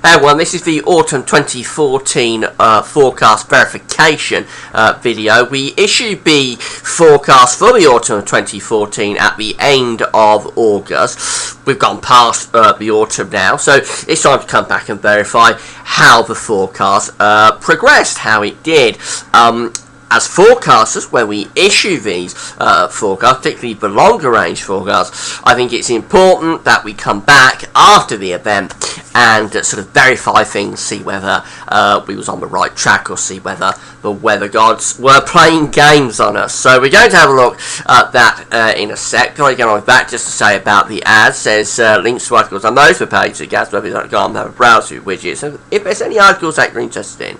Hey everyone, this is the Autumn 2014 forecast verification video. We issued the forecast for the Autumn of 2014 at the end of August. We've gone past the autumn now, so it's time to come back and verify how the forecast progressed, how it did. As forecasters, when we issue these forecasts, particularly the longer range forecasts, I think it's important that we come back after the event and sort of verify things, see whether we was on the right track or see whether the weather gods were playing games on us. So we're going to have a look at that in a sec. Can I get on with that just to say about the ads? Says links to articles on most of the pages at gaswebby.com. Have a browse through widgets. So if there's any articles that you're interested in,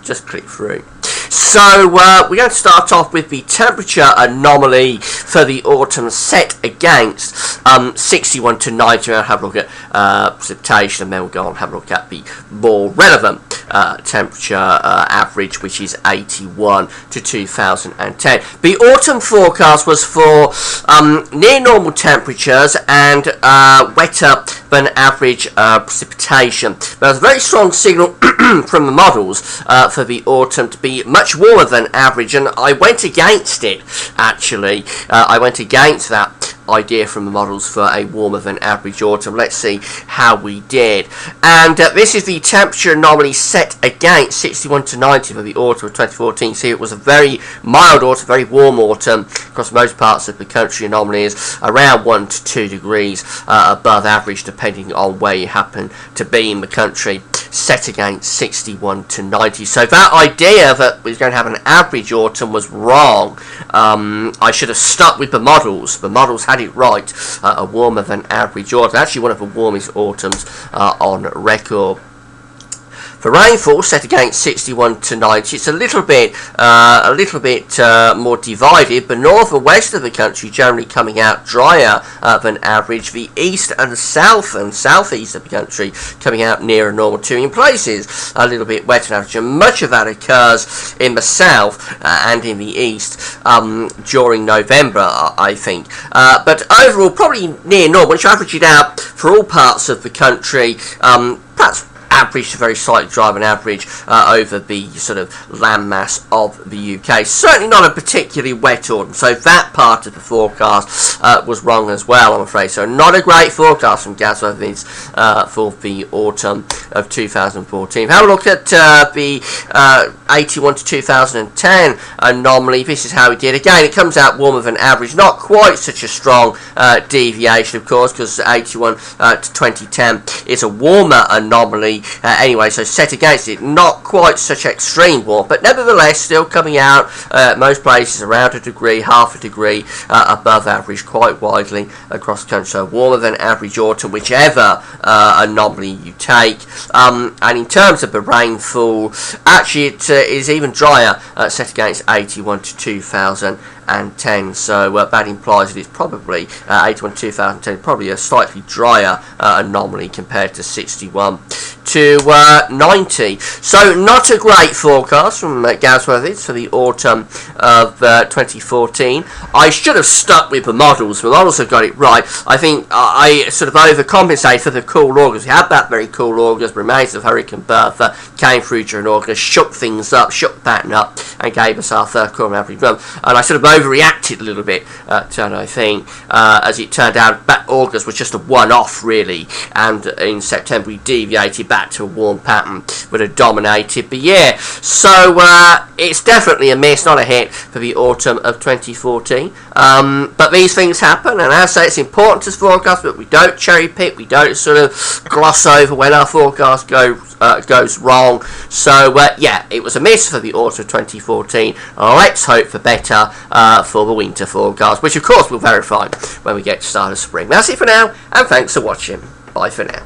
just click through. So we're going to start off with the temperature anomaly for the autumn set against 61 to 90. We'll have a look at precipitation, and then we'll go on and have a look at the more relevant temperature average, which is 81 to 2010. The autumn forecast was for near normal temperatures and wetter than average precipitation. There was a very strong signal from the models for the autumn to be much warmer than average, and I went against it, actually. I went against that idea from the models for a warmer than average autumn. Let's see how we did. And this is the temperature anomaly set against 61 to 90 for the autumn of 2014. See, it was a very mild autumn, very warm autumn across most parts of the country. Anomaly is around 1 to 2 degrees above average, depending on where you happen to be in the country, set against 61 to 90. So that idea that we was going to have an average autumn was wrong. I should have stuck with the models. The models had it right. A warmer than average autumn. Actually one of the warmest autumns on record. For rainfall set against 61 to 90, it's a little bit more divided. The north and west of the country generally coming out drier than average. The east and south and southeast of the country coming out nearer normal too. In places a little bit wetter than average, and much of that occurs in the south and in the east during November, I think. But overall, probably near normal. Once you average it out for all parts of the country, perhaps average to very slightly drier than average over the sort of landmass of the UK. Certainly not a particularly wet autumn, so that part of the forecast was wrong as well, I'm afraid. So not a great forecast from GasWeatherVids for the autumn of 2014. Have a look at the 81 to 2010 anomaly. This is how it did. Again, it comes out warmer than average. Not quite such a strong deviation, of course, because 81 to 2010 is a warmer anomaly. Anyway, so set against it, not quite such extreme warmth, but nevertheless still coming out most places around a degree, half a degree above average, quite widely across the country. So warmer than average autumn, whichever anomaly you take. And in terms of the rainfall, actually it is even drier, set against 81 to 2010. So that implies that it's probably 81 to 2010, probably a slightly drier anomaly compared to 61 to 90. So not a great forecast from GasWeatherVids for the autumn of 2014. I should have stuck with the models. The models have got it right. I think I sort of overcompensated for the cool August. We had that very cool August. Remains of Hurricane Bertha came through during August, shook things up, shook the pattern up, and gave us our third quarter average month. And I sort of overreacted a little bit I think, as it turned out, that August was just a one-off really, and in September we deviated back to a warm pattern would have dominated the year. So it's definitely a miss, not a hit for the autumn of 2014. But these things happen, and as I say, it's important to forecast, but we don't cherry pick, we don't sort of gloss over when our forecast goes wrong. So yeah, it was a miss for the autumn of 2014. Let's hope for better for the winter forecast, which of course we'll verify when we get to start of spring. That's it for now, and thanks for watching. Bye for now.